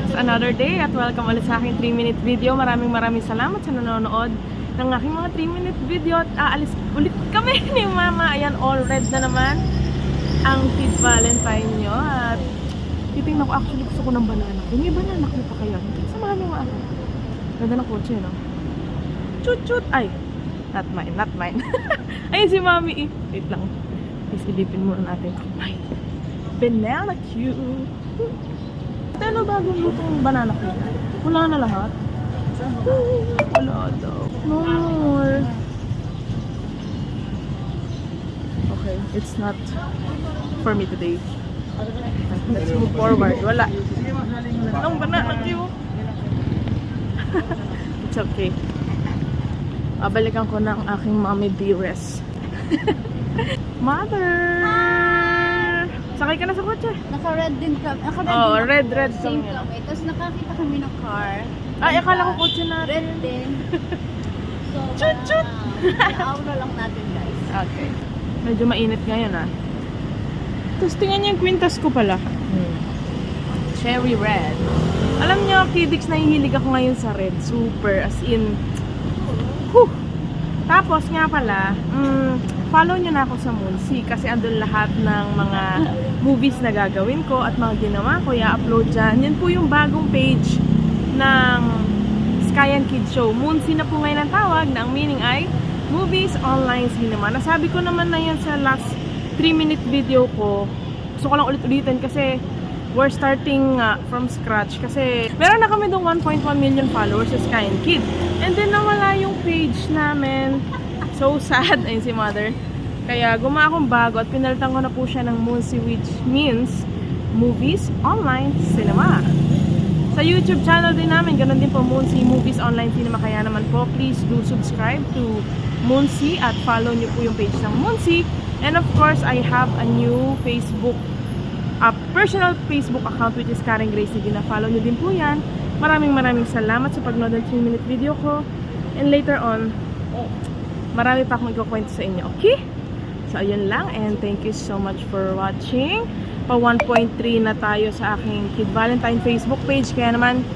It's another day at welcome ulit sa aking 3-minute video. Maraming salamat sa nanonood ng aking mga 3-minute video at aalis ulit kami ni Mama. Ayan, all red na naman ang Kid Valentine nyo at titingnan ko, actually gusto ko ng banana. May banana ko pa kayo. Samahan nyo nga ako. Ganda ng kotse, no? Chut! Ay! Not mine. Ayun si Mami. Wait lang. Isilipin muna natin. Ay! Banana cute! Ano bagong lutong banana ko? Wala na lahat? Wala daw. No more. Okay, it's not for me today. Let's move forward. Wala. Anong banana cute? It's okay. Balikan ko na ang aking mommy dearest. Mother! Sakay ka na sa kotse. Naka-red din kami. Oo, red Same kami. kami. Tapos nakakita kami ng car. Ay, akala ko kotse natin. Red din. So, Chut! aura lang natin, guys. Okay. Medyo mainit ngayon, ah. Tapos tingnan niyo yung kwintas ko pala. Cherry red. Alam niyo, Kidix, nahihilig ako ngayon sa red. Super, as in... Whew! Tapos nga pala, follow nyo na ako sa Moonsea kasi andun lahat ng mga movies na gagawin ko at mga ginawa ko, i-upload dyan. Yan po yung bagong page ng Sky and Kid Show. Moonsea na po ngayon ang tawag na ang meaning ay Movies Online Cinema. Nasabi ko naman na yan sa last 3-minute video ko. Gusto ko lang ulit-ulitin kasi we're starting from scratch kasi meron na kami dong 1.1 million followers sa Sky and Kid. And then nawala yung page namin. So sad. Ayun si Mother. Kaya gumawa akong bago at pinalitan ko na po siya ng Moonsea, which means Movies Online Cinema. Sa YouTube channel din namin, ganun din po, Moonsea Movies Online Cinema. Kaya naman po, please do subscribe to Moonsea at follow nyo po yung page ng Moonsea. And of course, I have a new Facebook personal Facebook account which is Karen Grace. Sige na, follow nyo din po yan. Maraming salamat sa pagnood ng 3-minute video ko. And later on, marami pa akong ikukwento sa inyo. Okay? So, ayun lang. And thank you so much for watching. Pa 1.3 na tayo sa aking Kid Valentine Facebook page. Kaya naman,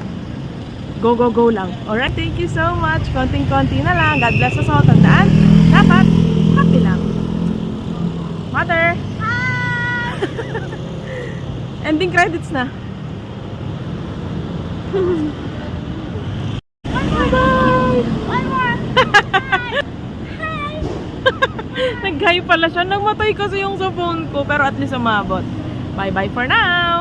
go lang. Alright? Thank you so much. Konting-konti na lang. God bless us all. Tandaan, dapat happy lang. Mother! Hi! Ending credits na. Bye! One more! Nag-hi pala siya. Nagmatay kasi yung sa phone ko. Pero at least umabot. Bye-bye for now!